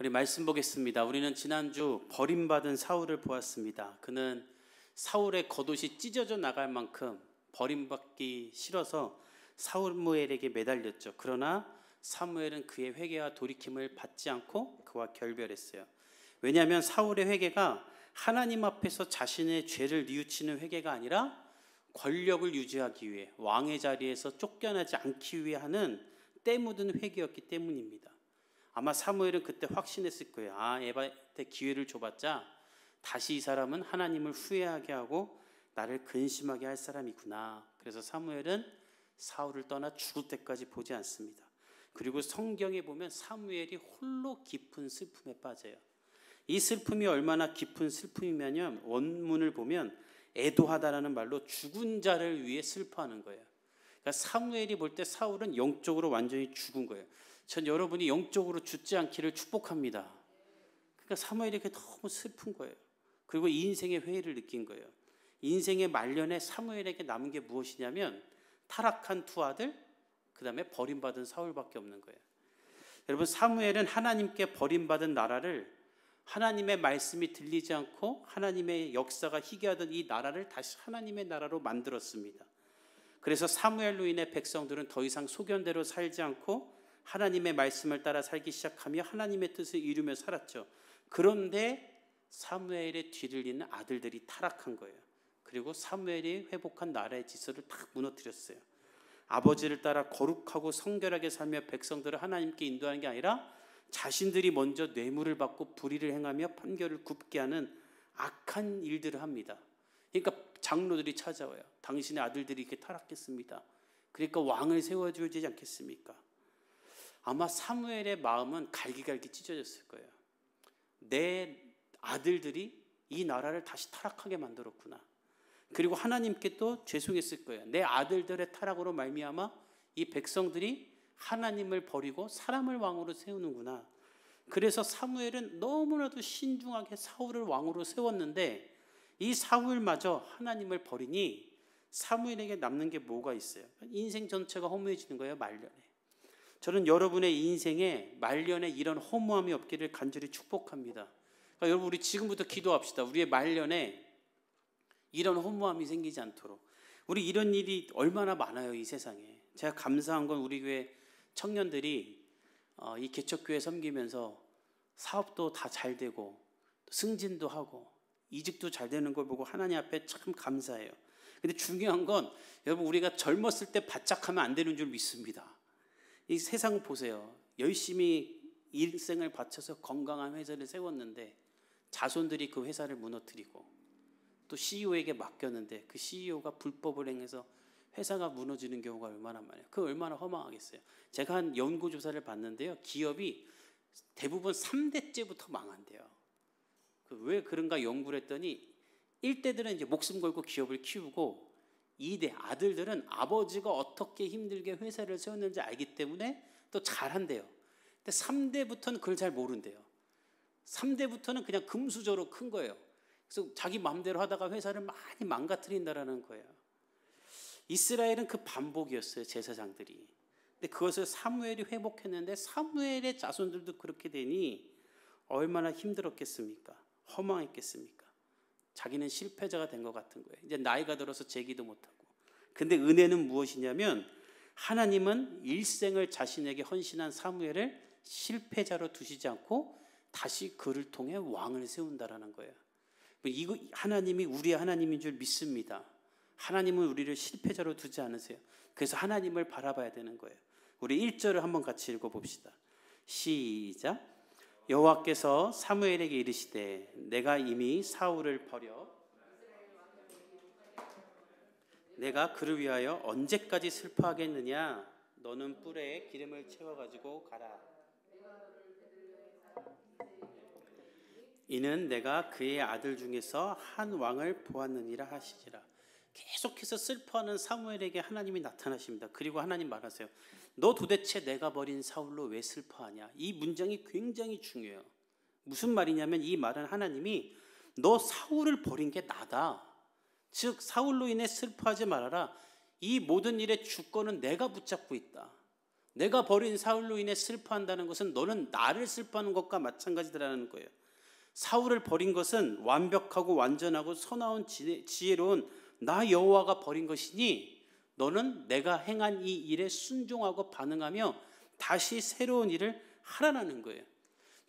우리 말씀 보겠습니다. 우리는 지난주 버림받은 사울을 보았습니다. 그는 사울의 겉옷이 찢어져 나갈 만큼 버림받기 싫어서 사무엘에게 매달렸죠. 그러나 사무엘은 그의 회개와 돌이킴을 받지 않고 그와 결별했어요. 왜냐하면 사울의 회개가 하나님 앞에서 자신의 죄를 뉘우치는 회개가 아니라 권력을 유지하기 위해, 왕의 자리에서 쫓겨나지 않기 위해 하는 때 묻은 회개였기 때문입니다. 아마 사무엘은 그때 확신했을 거예요. 에바한테 기회를 줘봤자 다시 이 사람은 하나님을 후회하게 하고 나를 근심하게 할 사람이구나. 그래서 사무엘은 사울을 떠나 죽을 때까지 보지 않습니다. 그리고 성경에 보면 사무엘이 홀로 깊은 슬픔에 빠져요. 이 슬픔이 얼마나 깊은 슬픔이냐면 원문을 보면 애도하다라는 말로 죽은 자를 위해 슬퍼하는 거예요. 그러니까 사무엘이 볼 때 사울은 영적으로 완전히 죽은 거예요. 전 여러분이 영적으로 죽지 않기를 축복합니다. 그러니까 사무엘에게 너무 슬픈 거예요. 그리고 이 인생의 회의를 느낀 거예요. 인생의 말년에 사무엘에게 남은 게 무엇이냐면 타락한 두 아들, 그 다음에 버림받은 사울밖에 없는 거예요. 여러분, 사무엘은 하나님께 버림받은 나라를, 하나님의 말씀이 들리지 않고 하나님의 역사가 희귀하던 이 나라를 다시 하나님의 나라로 만들었습니다. 그래서 사무엘로 인해 백성들은 더 이상 소견대로 살지 않고 하나님의 말씀을 따라 살기 시작하며 하나님의 뜻을 이루며 살았죠. 그런데 사무엘의 뒤를 잇는 아들들이 타락한 거예요. 그리고 사무엘이 회복한 나라의 질서를 탁 무너뜨렸어요. 아버지를 따라 거룩하고 성결하게 살며 백성들을 하나님께 인도하는 게 아니라 자신들이 먼저 뇌물을 받고 불의를 행하며 판결을 굽게 하는 악한 일들을 합니다. 그러니까 장로들이 찾아와요. 당신의 아들들이 이렇게 타락했습니다. 그러니까 왕을 세워줘야 되지 않겠습니까? 아마 사무엘의 마음은 갈기갈기 찢어졌을 거예요. 내 아들들이 이 나라를 다시 타락하게 만들었구나. 그리고 하나님께 또 죄송했을 거예요. 내 아들들의 타락으로 말미암아 이 백성들이 하나님을 버리고 사람을 왕으로 세우는구나. 그래서 사무엘은 너무나도 신중하게 사울을 왕으로 세웠는데 이 사울마저 하나님을 버리니 사무엘에게 남는 게 뭐가 있어요? 인생 전체가 허무해지는 거예요, 말년에. 저는 여러분의 인생에 말년에 이런 허무함이 없기를 간절히 축복합니다. 그러니까 여러분, 우리 지금부터 기도합시다. 우리의 말년에 이런 허무함이 생기지 않도록. 우리 이런 일이 얼마나 많아요, 이 세상에. 제가 감사한 건 우리 교회 청년들이 이 개척교회 섬기면서 사업도 다 잘 되고 승진도 하고 이직도 잘 되는 걸 보고 하나님 앞에 참 감사해요. 근데 중요한 건 여러분, 우리가 젊었을 때 바짝하면 안 되는 줄 믿습니다. 이 세상 보세요. 열심히 일생을 바쳐서 건강한 회사를 세웠는데 자손들이 그 회사를 무너뜨리고 또 CEO에게 맡겼는데 그 CEO가 불법을 행해서 회사가 무너지는 경우가 얼마나 많아요. 그 얼마나 허망하겠어요. 제가 한 연구조사를 봤는데요. 기업이 대부분 3대째부터 망한대요. 왜 그런가 연구를 했더니 1대들은 이제 목숨 걸고 기업을 키우고 2대 아들들은 아버지가 어떻게 힘들게 회사를 세웠는지 알기 때문에 또 잘한대요. 근데 3대부터는 그걸 잘 모른대요. 3대부터는 그냥 금수저로 큰 거예요. 그래서 자기 마음대로 하다가 회사를 많이 망가뜨린다라는 거예요. 이스라엘은 그 반복이었어요, 제사장들이. 근데 그것을 사무엘이 회복했는데 사무엘의 자손들도 그렇게 되니 얼마나 힘들었겠습니까? 허망했겠습니까? 자기는 실패자가 된 것 같은 거예요. 이제 나이가 들어서 재기도 못하고. 근데 은혜는 무엇이냐면 하나님은 일생을 자신에게 헌신한 사무엘을 실패자로 두시지 않고 다시 그를 통해 왕을 세운다라는 거예요. 이거 하나님이 우리의 하나님인 줄 믿습니다. 하나님은 우리를 실패자로 두지 않으세요. 그래서 하나님을 바라봐야 되는 거예요. 우리 1절을 한번 같이 읽어봅시다. 시작. 여호와께서 사무엘에게 이르시되 내가 이미 사울을 버려 내가 그를 위하여 언제까지 슬퍼하겠느냐. 너는 뿔에 기름을 채워가지고 가라. 이는 내가 그의 아들 중에서 한 왕을 보았느니라 하시지라. 계속해서 슬퍼하는 사무엘에게 하나님이 나타나십니다. 그리고 하나님 말하세요. 너 도대체 내가 버린 사울로 왜 슬퍼하냐. 이 문장이 굉장히 중요해요. 무슨 말이냐면 이 말은 하나님이 너 사울을 버린 게 나다. 즉 사울로 인해 슬퍼하지 말아라. 이 모든 일의 주권은 내가 붙잡고 있다. 내가 버린 사울로 인해 슬퍼한다는 것은 너는 나를 슬퍼하는 것과 마찬가지라는 거예요. 사울을 버린 것은 완벽하고 완전하고 선하고 지혜로운 나 여호와가 버린 것이니 너는 내가 행한 이 일에 순종하고 반응하며 다시 새로운 일을 하라는 거예요.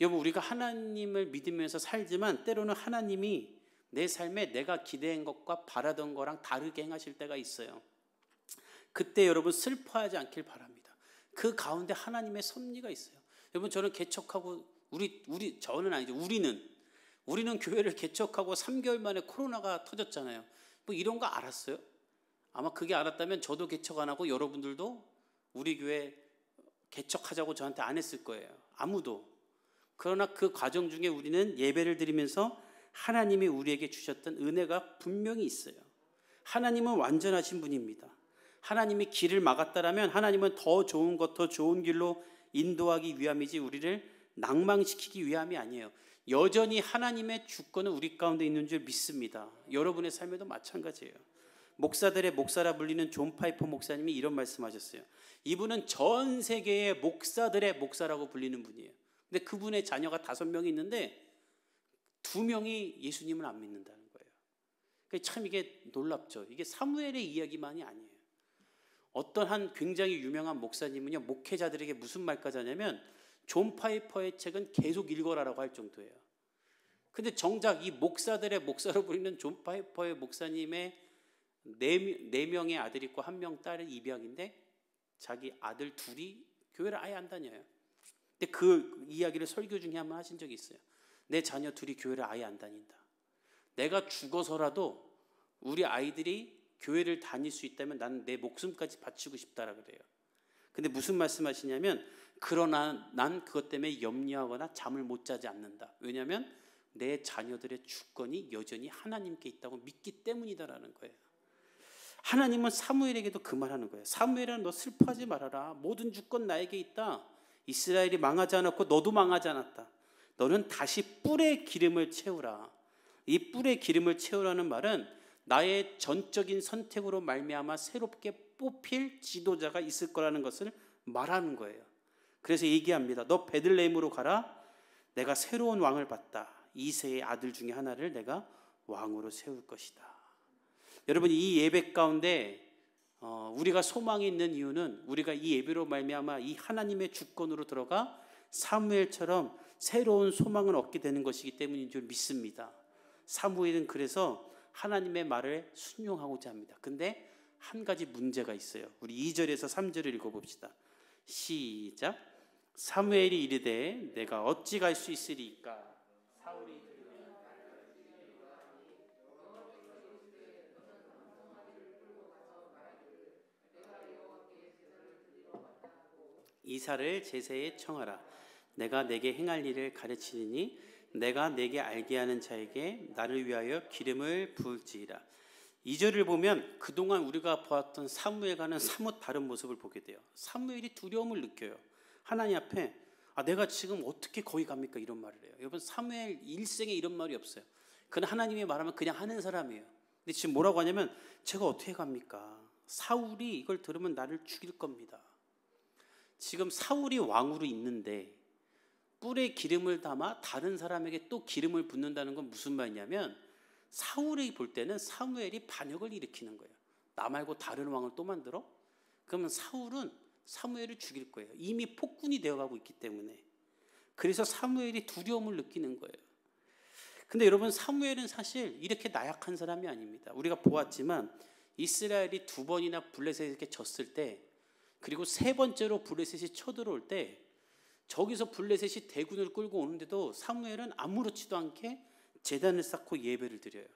여러분, 우리가 하나님을 믿으면서 살지만 때로는 하나님이 내 삶에 내가 기대한 것과 바라던 거랑 다르게 행하실 때가 있어요. 그때 여러분 슬퍼하지 않길 바랍니다. 그 가운데 하나님의 섭리가 있어요. 여러분, 저는 개척하고 저는 아니죠. 우리는 교회를 개척하고 3개월 만에 코로나가 터졌잖아요. 뭐 이런 거 알았어요? 아마 그게 알았다면 저도 개척 안 하고 여러분들도 우리 교회 개척하자고 저한테 안 했을 거예요. 아무도. 그러나 그 과정 중에 우리는 예배를 드리면서 하나님이 우리에게 주셨던 은혜가 분명히 있어요. 하나님은 완전하신 분입니다. 하나님이 길을 막았다라면 하나님은 더 좋은 것, 더 좋은 길로 인도하기 위함이지 우리를 낭망시키기 위함이 아니에요. 여전히 하나님의 주권은 우리 가운데 있는 줄 믿습니다. 여러분의 삶에도 마찬가지예요. 목사들의 목사라 불리는 존 파이퍼 목사님이 이런 말씀하셨어요. 이분은 전 세계의 목사들의 목사라고 불리는 분이에요. 근데 그분의 자녀가 5명이 있는데 2명이 예수님을 안 믿는다는 거예요. 참 이게 놀랍죠. 이게 사무엘의 이야기만이 아니에요. 어떤 한 굉장히 유명한 목사님은요, 목회자들에게 무슨 말까지 하냐면 존 파이퍼의 책은 계속 읽어라라고 할 정도예요. 근데 정작 이 목사들의 목사로 불리는 존 파이퍼의 목사님의 4명의 아들이 있고 1명 딸은 입양인데 자기 아들 2이 교회를 아예 안 다녀요. 근데 그 이야기를 설교 중에 한번 하신 적이 있어요. 내 자녀 2이 교회를 아예 안 다닌다. 내가 죽어서라도 우리 아이들이 교회를 다닐 수 있다면 나는 내 목숨까지 바치고 싶다라 그래요. 근데 무슨 말씀하시냐면 그러나 난 그것 때문에 염려하거나 잠을 못 자지 않는다. 왜냐하면 내 자녀들의 주권이 여전히 하나님께 있다고 믿기 때문이다라는 거예요. 하나님은 사무엘에게도 그 말하는 거예요. 사무엘아, 너 슬퍼하지 말아라. 모든 주권 나에게 있다. 이스라엘이 망하지 않았고 너도 망하지 않았다. 너는 다시 뿔에 기름을 채우라. 이 뿔에 기름을 채우라는 말은 나의 전적인 선택으로 말미암아 새롭게 뽑힐 지도자가 있을 거라는 것을 말하는 거예요. 그래서 얘기합니다. 너 베들레헴으로 가라. 내가 새로운 왕을 봤다. 이새의 아들 중에 하나를 내가 왕으로 세울 것이다. 여러분, 이 예배 가운데 우리가 소망이 있는 이유는 우리가 이 예배로 말미암아 이 하나님의 주권으로 들어가 사무엘처럼 새로운 소망을 얻게 되는 것이기 때문인 줄 믿습니다. 사무엘은 그래서 하나님의 말을 순종하고자 합니다. 근데 한 가지 문제가 있어요. 우리 2절에서 3절을 읽어봅시다. 시작. 사무엘이 이르되 내가 어찌 갈 수 있으리까? 사울이 이사를 제사에 청하라. 내가 내게 행할 일을 가르치리니 내가 내게 알게 하는 자에게 나를 위하여 기름을 부을지이라. 2절을 보면 그동안 우리가 보았던 사무엘과는 사뭇 다른 모습을 보게 돼요. 사무엘이 두려움을 느껴요. 하나님 앞에 내가 지금 어떻게 거기 갑니까? 이런 말을 해요. 여러분, 사무엘 일생에 이런 말이 없어요. 그는 하나님이 말하면 그냥 하는 사람이에요. 근데 지금 뭐라고 하냐면 제가 어떻게 갑니까? 사울이 이걸 들으면 나를 죽일 겁니다. 지금 사울이 왕으로 있는데 뿔에 기름을 담아 다른 사람에게 또 기름을 붓는다는 건 무슨 말이냐면 사울이 볼 때는 사무엘이 반역을 일으키는 거예요. 나 말고 다른 왕을 또 만들어? 그러면 사울은 사무엘을 죽일 거예요. 이미 폭군이 되어가고 있기 때문에. 그래서 사무엘이 두려움을 느끼는 거예요. 근데 여러분, 사무엘은 사실 이렇게 나약한 사람이 아닙니다. 우리가 보았지만 이스라엘이 2번이나 블레셋에게 졌을 때, 그리고 3번째로 블레셋이 쳐들어올 때 저기서 블레셋이 대군을 끌고 오는데도 사무엘은 아무렇지도 않게 제단을 쌓고 예배를 드려요.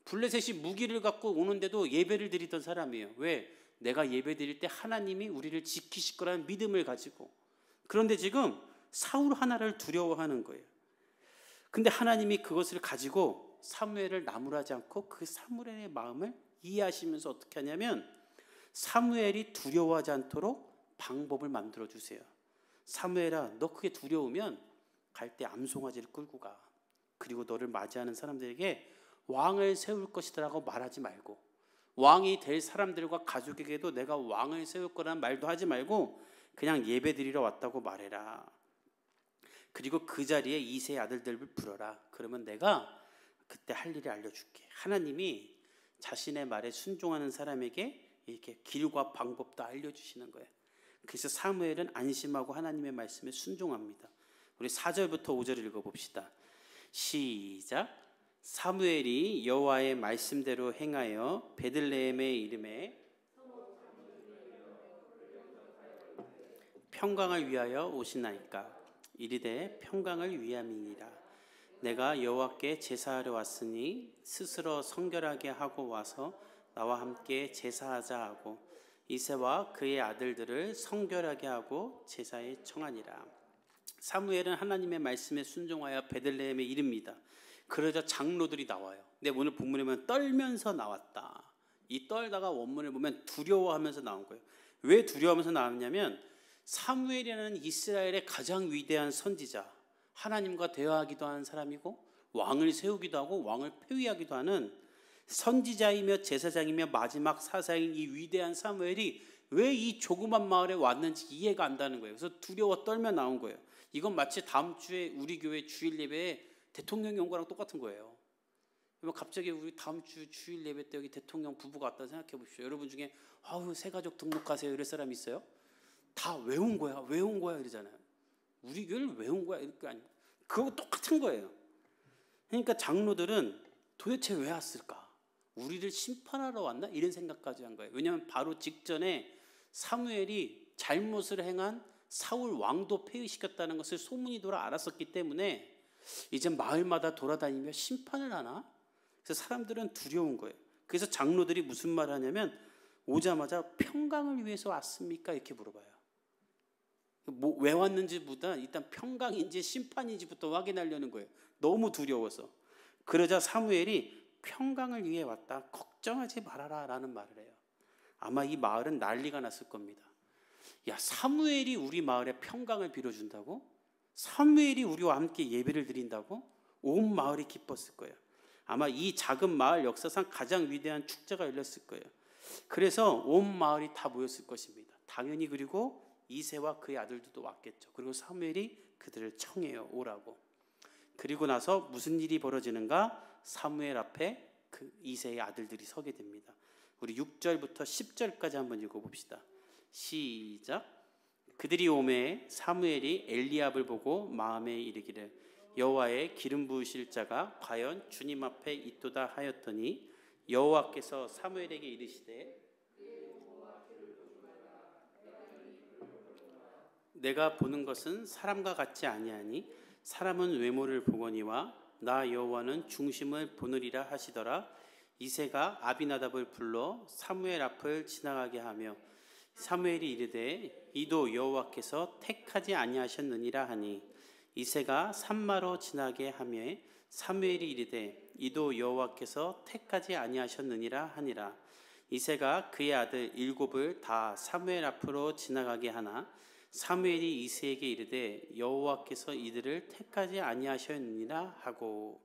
블레셋이 무기를 갖고 오는데도 예배를 드리던 사람이에요. 왜? 내가 예배 드릴 때 하나님이 우리를 지키실 거라는 믿음을 가지고. 그런데 지금 사울 하나를 두려워하는 거예요. 근데 하나님이 그것을 가지고 사무엘을 나무라지 않고 그 사무엘의 마음을 이해하시면서 어떻게 하냐면 사무엘이 두려워하지 않도록 방법을 만들어 주세요. 사무엘아, 너 그게 두려우면 갈 때 암송아지를 끌고 가. 그리고 너를 맞이하는 사람들에게 왕을 세울 것이다라고 말하지 말고, 왕이 될 사람들과 가족에게도 내가 왕을 세울 거라는 말도 하지 말고 그냥 예배드리러 왔다고 말해라. 그리고 그 자리에 이새의 아들들을 불러라. 그러면 내가 그때 할 일을 알려줄게. 하나님이 자신의 말에 순종하는 사람에게 이렇게 길과 방법도 알려주시는 거예요. 그래서 사무엘은 안심하고 하나님의 말씀에 순종합니다. 우리 4절부터 5절 읽어봅시다. 시작. 사무엘이 여호와의 말씀대로 행하여 베들레헴의 이름에 평강을 위하여 오시나이까. 이르되 평강을 위함이니라. 내가 여호와께 제사하러 왔으니 스스로 성결하게 하고 와서 나와 함께 제사하자 하고 이새와 그의 아들들을 성결하게 하고 제사에 청하니라. 사무엘은 하나님의 말씀에 순종하여 베들레헴에 이릅니다. 그러자 장로들이 나와요. 내 오늘 본문에 보면 떨면서 나왔다. 이 떨다가 원문을 보면 두려워하면서 나온 거예요. 왜 두려워하면서 나왔냐면 사무엘이라는 이스라엘의 가장 위대한 선지자, 하나님과 대화하기도 하는 사람이고 왕을 세우기도 하고 왕을 폐위하기도 하는 선지자이며 제사장이며 마지막 사사인 이 위대한 사무엘이 왜 이 조그만 마을에 왔는지 이해가 안 가는 거예요. 그래서 두려워 떨며 나온 거예요. 이건 마치 다음 주에 우리 교회 주일 예배에 대통령이 온 거랑 똑같은 거예요. 갑자기 우리 다음 주 주일 예배 때 여기 대통령 부부가 왔다 생각해 보십시오. 여러분 중에 아우 새가족 등록하세요 이럴 사람 있어요? 다 왜 온 거야? 왜 온 거야? 이러잖아요. 우리 교회를 왜 온 거야? 이럴 거 아니에요. 그거 똑같은 거예요. 그러니까 장로들은 도대체 왜 왔을까? 우리를 심판하러 왔나? 이런 생각까지 한 거예요. 왜냐하면 바로 직전에 사무엘이 잘못을 행한 사울 왕도 폐위시켰다는 것을 소문이 돌아 알았었기 때문에 이제 마을마다 돌아다니며 심판을 하나? 그래서 사람들은 두려운 거예요. 그래서 장로들이 무슨 말을 하냐면 오자마자 평강을 위해서 왔습니까? 이렇게 물어봐요. 왜 왔는지보다 일단 평강인지 심판인지부터 확인하려는 거예요. 너무 두려워서. 그러자 사무엘이 평강을 위해 왔다. 걱정하지 말아라 라는 말을 해요. 아마 이 마을은 난리가 났을 겁니다. 야, 사무엘이 우리 마을에 평강을 빌어준다고? 사무엘이 우리와 함께 예배를 드린다고? 온 마을이 기뻤을 거예요. 아마 이 작은 마을 역사상 가장 위대한 축제가 열렸을 거예요. 그래서 온 마을이 다 모였을 것입니다. 당연히 그리고 이새와 그의 아들들도 왔겠죠. 그리고 사무엘이 그들을 청해요. 오라고. 그리고 나서 무슨 일이 벌어지는가? 사무엘 앞에 그 이새의 아들들이 서게 됩니다. 우리 6절부터 10절까지 한번 읽어봅시다. 시작. 그들이 오매 사무엘이 엘리압을 보고 마음에 이르기를 여호와의 기름 부으실 자가 과연 주님 앞에 있도다 하였더니 여호와께서 사무엘에게 이르시되 내가 보는 것은 사람과 같지 아니하니 사람은 외모를 보거니와 나 여호와는 중심을 보느리라 하시더라. 이새가 아비나답을 불러 사무엘 앞을 지나가게 하며 사무엘이 이르되 이도 여호와께서 택하지 아니하셨느니라 하니 이새가 산마로 지나게 하며 사무엘이 이르되 이도 여호와께서 택하지 아니하셨느니라 하니라. 이새가 그의 아들 7을 다 사무엘 앞으로 지나가게 하나 사무엘이 이새에게 이르되 여호와께서 이들을 택하지 아니하셨느니라 하고.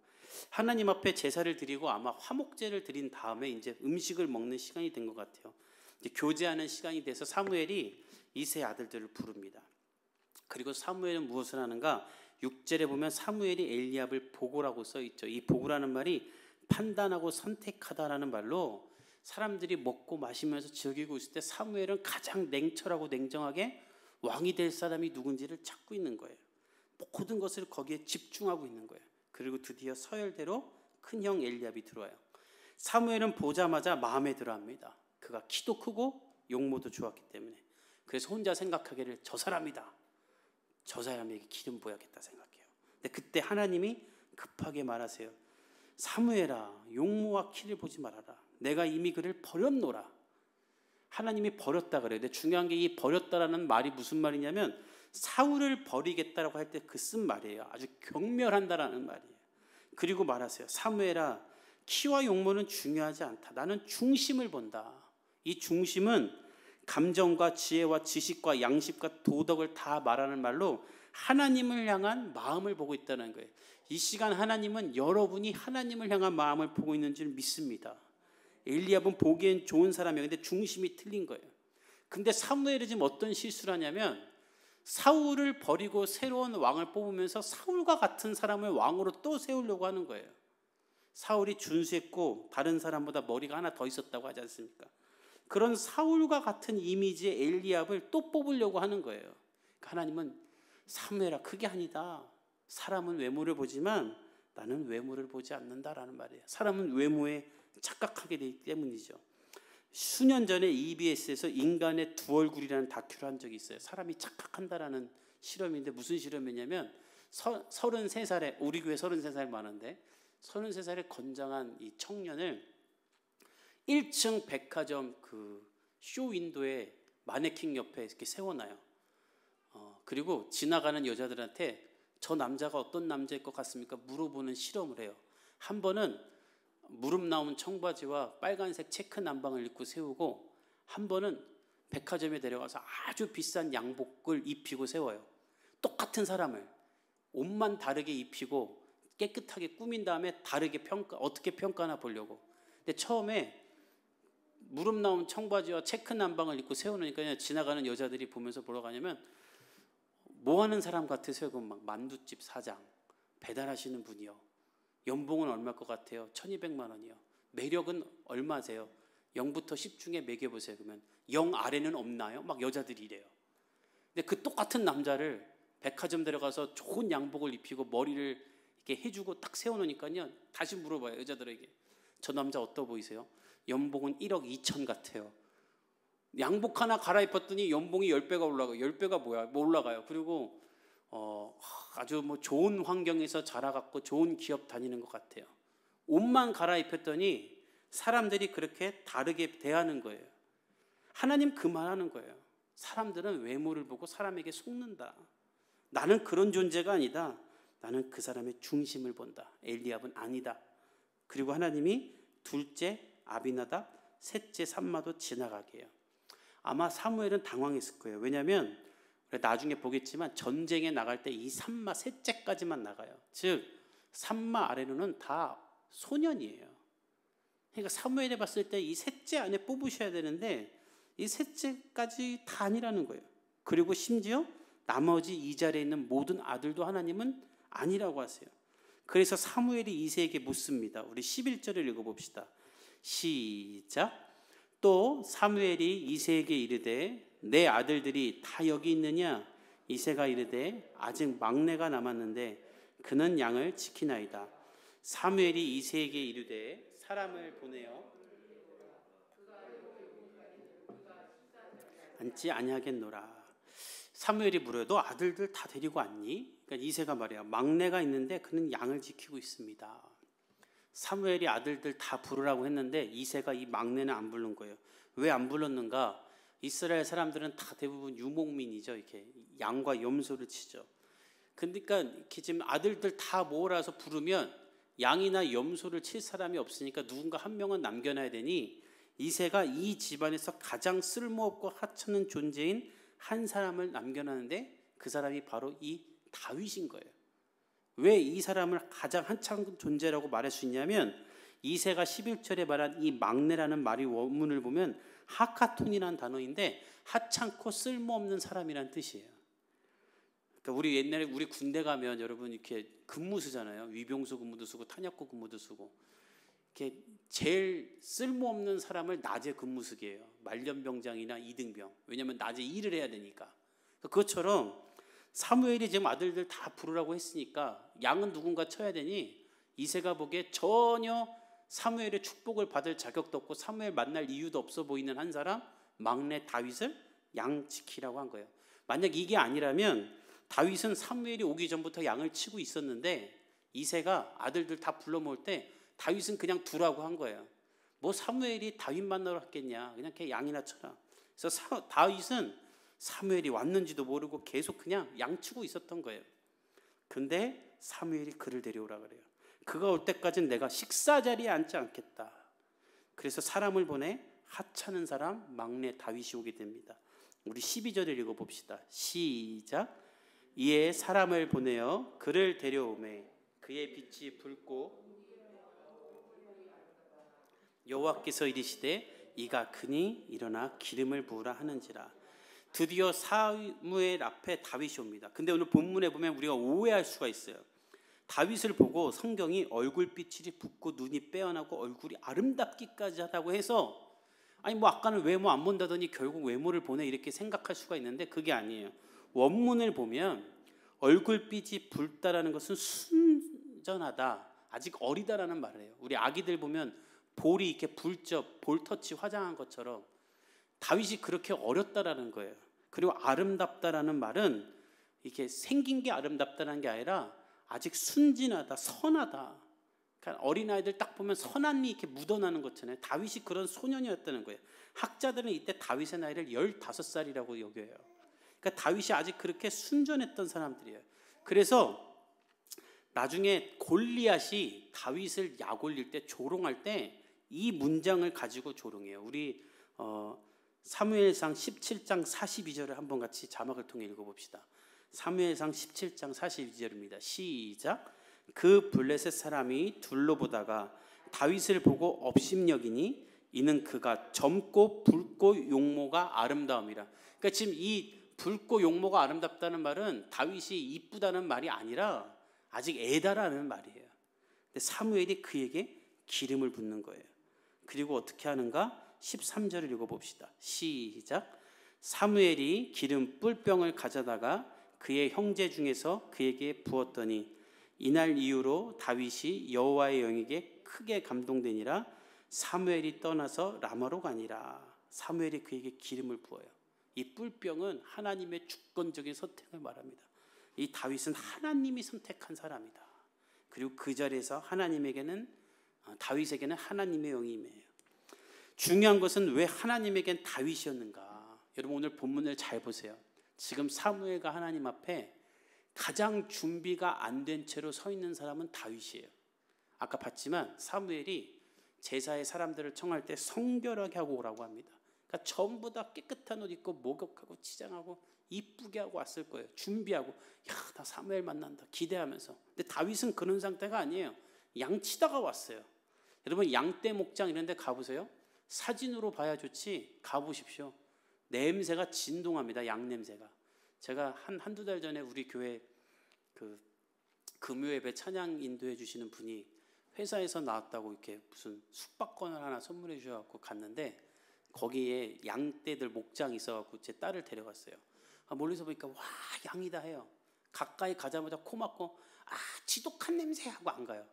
하나님 앞에 제사를 드리고 아마 화목제를 드린 다음에 이제 음식을 먹는 시간이 된 것 같아요. 이제 교제하는 시간이 돼서 사무엘이 이새의 아들들을 부릅니다. 그리고 사무엘은 무엇을 하는가? 6절에 보면 사무엘이 엘리압을 보고라고 써 있죠. 이 보고라는 말이 판단하고 선택하다라는 말로 사람들이 먹고 마시면서 즐기고 있을 때 사무엘은 가장 냉철하고 냉정하게 왕이 될 사람이 누군지를 찾고 있는 거예요. 모든 것을 거기에 집중하고 있는 거예요. 그리고 드디어 서열대로 큰형 엘리압이 들어와요. 사무엘은 보자마자 마음에 들어합니다. 그가 키도 크고 용모도 좋았기 때문에. 그래서 혼자 생각하기를 저 사람이다. 저 사람에게 기름 부어야겠다 생각해요. 근데 그때 하나님이 급하게 말하세요. 사무엘아, 용모와 키를 보지 말아라. 내가 이미 그를 버렸노라. 하나님이 버렸다 그래요. 근데 중요한 게 이 버렸다라는 말이 무슨 말이냐면 사울을 버리겠다라고 할 때 그 쓴 말이에요. 아주 경멸한다라는 말이에요. 그리고 말하세요. 사무엘아, 키와 용모는 중요하지 않다. 나는 중심을 본다. 이 중심은 감정과 지혜와 지식과 양식과 도덕을 다 말하는 말로 하나님을 향한 마음을 보고 있다는 거예요. 이 시간 하나님은 여러분이 하나님을 향한 마음을 보고 있는 줄 믿습니다. 엘리압은 보기엔 좋은 사람이에요. 근데 중심이 틀린 거예요. 근데 사무엘이 지금 어떤 실수를 하냐면 사울을 버리고 새로운 왕을 뽑으면서 사울과 같은 사람을 왕으로 또 세우려고 하는 거예요. 사울이 준수했고 다른 사람보다 머리가 하나 더 있었다고 하지 않습니까? 그런 사울과 같은 이미지의 엘리압을 또 뽑으려고 하는 거예요. 그러니까 하나님은 사무엘아, 그게 아니다. 사람은 외모를 보지만 나는 외모를 보지 않는다라는 말이에요. 사람은 외모에 착각하게 되기 때문이죠. 수년 전에 EBS에서 인간의 두 얼굴이라는 다큐를 한 적이 있어요. 사람이 착각한다라는 실험인데, 무슨 실험이냐면 33살에, 우리 교회 33살 많은데 33살의 건장한 이 청년을 1층 백화점 그 쇼윈도에 마네킹 옆에 이렇게 세워놔요. 그리고 지나가는 여자들한테 저 남자가 어떤 남자일 것 같습니까? 물어보는 실험을 해요. 한 번은 무릎 나온 청바지와 빨간색 체크 남방을 입고 세우고, 한 번은 백화점에 데려가서 아주 비싼 양복을 입히고 세워요. 똑같은 사람을 옷만 다르게 입히고 깨끗하게 꾸민 다음에 다르게 어떻게 평가하나 보려고. 근데 처음에 무릎 나온 청바지와 체크 남방을 입고 세우니까 지나가는 여자들이 보면서 뭐라 하냐면, 뭐 하는 사람 같으세요? 그럼 막 만두집 사장, 배달하시는 분이요. 연봉은 얼마일 것 같아요? 1200만 원이요. 매력은 얼마세요? 0부터 10 중에 매겨보세요. 그러면 0 아래는 없나요? 막 여자들이 이래요. 근데 그 똑같은 남자를 백화점 들어가서 좋은 양복을 입히고 머리를 이렇게 해주고 딱 세워놓으니까요, 다시 물어봐요. 여자들에게 저 남자 어떠 보이세요? 연봉은 1억 2천 같아요. 양복 하나 갈아입었더니 연봉이 10배가 올라가요. 10배가 뭐야? 뭐 올라가요. 그리고 아주 뭐 좋은 환경에서 자라갖고 좋은 기업 다니는 것 같아요. 옷만 갈아입혔더니 사람들이 그렇게 다르게 대하는 거예요. 하나님 그 말하는 거예요. 사람들은 외모를 보고 사람에게 속는다. 나는 그런 존재가 아니다. 나는 그 사람의 중심을 본다. 엘리압은 아니다. 그리고 하나님이 둘째 아비나답, 셋째 삼마도 지나가게 해요. 아마 사무엘은 당황했을 거예요. 왜냐하면 나중에 보겠지만 전쟁에 나갈 때 이 삼마 셋째까지만 나가요. 즉 삼마 아래로는 다 소년이에요. 그러니까 사무엘에 봤을 때 이 셋째 안에 뽑으셔야 되는데 이 셋째까지 다 아니라는 거예요. 그리고 심지어 나머지 이 자리에 있는 모든 아들도 하나님은 아니라고 하세요. 그래서 사무엘이 이새에게 묻습니다. 우리 11절을 읽어봅시다. 시작. 또 사무엘이 이새에게 이르되 내 아들들이 다 여기 있느냐? 이새가 이르되 아직 막내가 남았는데 그는 양을 지키나이다. 사무엘이 이새에게 이르되 사람을 보내어 앉지 아니하겠노라. 사무엘이 물어도 아들들 다 데리고 왔니? 그러니까 이새가 말이야, 막내가 있는데 그는 양을 지키고 있습니다. 사무엘이 아들들 다 부르라고 했는데 이새가 이 막내는 안 부른 거예요. 왜 안 불렀는가? 이스라엘 사람들은 다 대부분 유목민이죠. 이렇게 양과 염소를 치죠. 그러니까 이렇게 지금 아들들 다 모아서 부르면 양이나 염소를 칠 사람이 없으니까 누군가 한 명은 남겨놔야 되니 이새가 이 집안에서 가장 쓸모없고 하찮은 존재인 한 사람을 남겨놨는데 그 사람이 바로 이 다윗인 거예요. 왜 이 사람을 가장 한창 존재라고 말할 수 있냐면 이새가 11절에 말한 이 막내라는 말이 원문을 보면 하카톤이라는 단어인데 하찮고 쓸모없는 사람이라는 뜻이에요. 그러니까 우리 옛날에 우리 군대 가면 여러분 이렇게 근무 쓰잖아요. 위병소 근무도 쓰고 탄약고 근무도 쓰고. 이렇게 제일 쓸모없는 사람을 낮에 근무 쓰게 해요. 말년병장이나 이등병. 왜냐하면 낮에 일을 해야 되니까. 그것처럼 사무엘이 지금 아들들 다 부르라고 했으니까 양은 누군가 쳐야 되니 이새가 보기에 전혀 사무엘의 축복을 받을 자격도 없고 사무엘 만날 이유도 없어 보이는 한 사람, 막내 다윗을 양 지키라고 한 거예요. 만약 이게 아니라면 다윗은 사무엘이 오기 전부터 양을 치고 있었는데 이새가 아들들 다 불러 모을 때 다윗은 그냥 두라고 한 거예요. 뭐 사무엘이 다윗 만나러 갔겠냐, 그냥 걔 양이나 쳐라. 그래서 다윗은 사무엘이 왔는지도 모르고 계속 그냥 양치고 있었던 거예요. 근데 사무엘이 그를 데려오라 그래요. 그가 올 때까지는 내가 식사 자리에 앉지 않겠다. 그래서 사람을 보내 하찮은 사람 막내 다윗이 오게 됩니다. 우리 12절을 읽어봅시다. 시작. 이에 사람을 보내어 그를 데려오매 그의 빛이 붉고 여호와께서 이르시되 이가 크니 일어나 기름을 부으라 하는지라. 드디어 사무엘 앞에 다윗이 옵니다. 근데 오늘 본문에 보면 우리가 오해할 수가 있어요. 다윗을 보고 성경이 얼굴빛이 붓고 눈이 빼어나고 얼굴이 아름답기까지 하다고 해서 아니 뭐 아까는 외모 안 본다더니 결국 외모를 보네 이렇게 생각할 수가 있는데 그게 아니에요. 원문을 보면 얼굴빛이 붉다라는 것은 순전하다, 아직 어리다라는 말이에요. 우리 아기들 보면 볼이 이렇게 붉죠. 볼터치 화장한 것처럼 다윗이 그렇게 어렸다라는 거예요. 그리고 아름답다라는 말은 이렇게 생긴 게 아름답다는 게 아니라 아직 순진하다, 선하다. 그러니까 어린아이들 딱 보면 선함이 이렇게 묻어나는 것잖아요. 다윗이 그런 소년이었다는 거예요. 학자들은 이때 다윗의 나이를 15살이라고 여겨요. 그러니까 다윗이 아직 그렇게 순전했던 사람들이에요. 그래서 나중에 골리앗이 다윗을 약올릴 때, 조롱할 때 이 문장을 가지고 조롱해요. 우리 사무엘상 17장 42절을 한번 같이 자막을 통해 읽어봅시다. 사무엘상 17장 42절입니다. 시작. 그 블레셋 사람이 둘러보다가 다윗을 보고 업심여기니 이는 그가 젊고 붉고 용모가 아름다움이라. 그러니까 지금 이 붉고 용모가 아름답다는 말은 다윗이 이쁘다는 말이 아니라 아직 애다라는 말이에요. 근데 사무엘이 그에게 기름을 붓는 거예요. 그리고 어떻게 하는가? 13절을 읽어봅시다. 시작. 사무엘이 기름 뿔병을 가져다가 그의 형제 중에서 그에게 부었더니 이날 이후로 다윗이 여호와의 영에게 크게 감동되니라. 사무엘이 떠나서 라마로 가니라. 사무엘이 그에게 기름을 부어요. 이 뿔병은 하나님의 주권적인 선택을 말합니다. 이 다윗은 하나님이 선택한 사람이다. 그리고 그 자리에서 다윗에게는 하나님의 영이 임해요. 중요한 것은 왜 하나님에겐 다윗이었는가? 여러분 오늘 본문을 잘 보세요. 지금 사무엘과 하나님 앞에 가장 준비가 안 된 채로 서 있는 사람은 다윗이에요. 아까 봤지만 사무엘이 제사의 사람들을 청할 때 성결하게 하고 오라고 합니다. 그러니까 전부 다 깨끗한 옷 입고 목욕하고 치장하고 이쁘게 하고 왔을 거예요. 준비하고 야, 나 사무엘 만난다 기대하면서. 근데 다윗은 그런 상태가 아니에요. 양 치다가 왔어요. 여러분 양떼 목장 이런 데 가보세요. 사진으로 봐야 좋지 가보십시오. 냄새가 진동합니다. 양 냄새가. 제가 한두 달 전에 우리 교회 그 금요예배 찬양 인도해 주시는 분이 회사에서 나왔다고 이렇게 무슨 숙박권을 하나 선물해 주셔서 갔는데 거기에 양떼들 목장이 있어갖고 제 딸을 데려갔어요. 멀리서 보니까 와 양이다 해요. 가까이 가자마자 코 막고 지독한 냄새 하고 안 가요.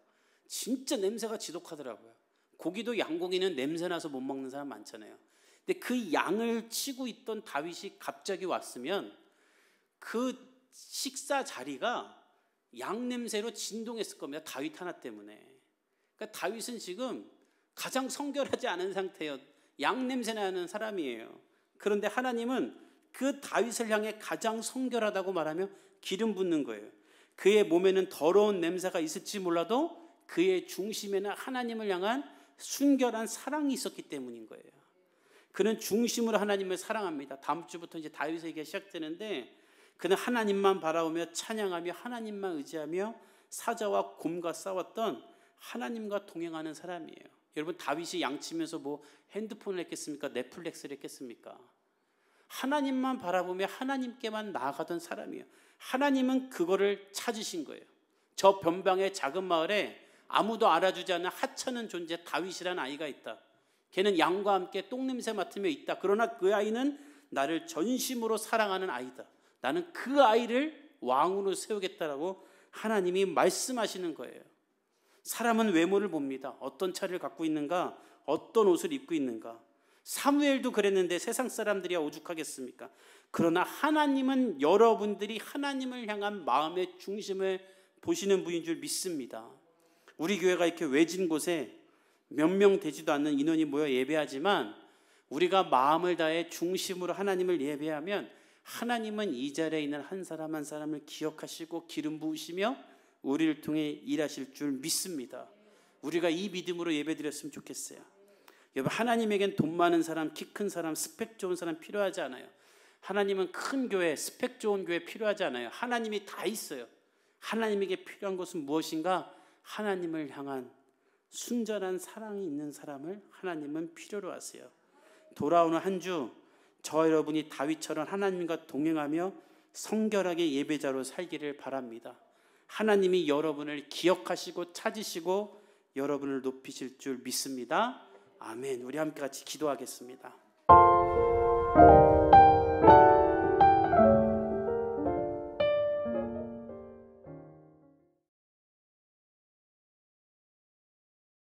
진짜 냄새가 지독하더라고요. 고기도 양고기는 냄새나서 못 먹는 사람 많잖아요. 근데 그 양을 치고 있던 다윗이 갑자기 왔으면 그 식사 자리가 양 냄새로 진동했을 겁니다. 다윗 하나 때문에. 그러니까 다윗은 지금 가장 성결하지 않은 상태예요. 양 냄새 나는 사람이에요. 그런데 하나님은 그 다윗을 향해 가장 성결하다고 말하며 기름 붓는 거예요. 그의 몸에는 더러운 냄새가 있을지 몰라도 그의 중심에는 하나님을 향한 순결한 사랑이 있었기 때문인 거예요. 그는 중심으로 하나님을 사랑합니다. 다음 주부터 이제 다윗의 얘기가 시작되는데 그는 하나님만 바라보며 찬양하며 하나님만 의지하며 사자와 곰과 싸웠던 하나님과 동행하는 사람이에요. 여러분 다윗이 양치면서 뭐 핸드폰을 했겠습니까? 넷플릭스를 했겠습니까? 하나님만 바라보며 하나님께만 나아가던 사람이에요. 하나님은 그거를 찾으신 거예요. 저 변방의 작은 마을에 아무도 알아주지 않는 하찮은 존재 다윗이라는 아이가 있다. 걔는 양과 함께 똥냄새 맡으며 있다. 그러나 그 아이는 나를 전심으로 사랑하는 아이다. 나는 그 아이를 왕으로 세우겠다라고 하나님이 말씀하시는 거예요. 사람은 외모를 봅니다. 어떤 차를 갖고 있는가, 어떤 옷을 입고 있는가. 사무엘도 그랬는데 세상 사람들이야 오죽하겠습니까? 그러나 하나님은 여러분들이 하나님을 향한 마음의 중심을 보시는 분인 줄 믿습니다. 우리 교회가 이렇게 외진 곳에 몇 명 되지도 않는 인원이 모여 예배하지만 우리가 마음을 다해 중심으로 하나님을 예배하면 하나님은 이 자리에 있는 한 사람 한 사람을 기억하시고 기름 부으시며 우리를 통해 일하실 줄 믿습니다. 우리가 이 믿음으로 예배드렸으면 좋겠어요. 여러분 하나님에겐 돈 많은 사람, 키 큰 사람, 스펙 좋은 사람 필요하지 않아요. 하나님은 큰 교회, 스펙 좋은 교회 필요하지 않아요. 하나님이 다 있어요. 하나님에게 필요한 것은 무엇인가? 하나님을 향한 순전한 사랑이 있는 사람을 하나님은 필요로 하세요. 돌아오는 한 주 저와 여러분이 다윗처럼 하나님과 동행하며 성결하게 예배자로 살기를 바랍니다. 하나님이 여러분을 기억하시고 찾으시고 여러분을 높이실 줄 믿습니다. 아멘. 우리 함께 같이 기도하겠습니다.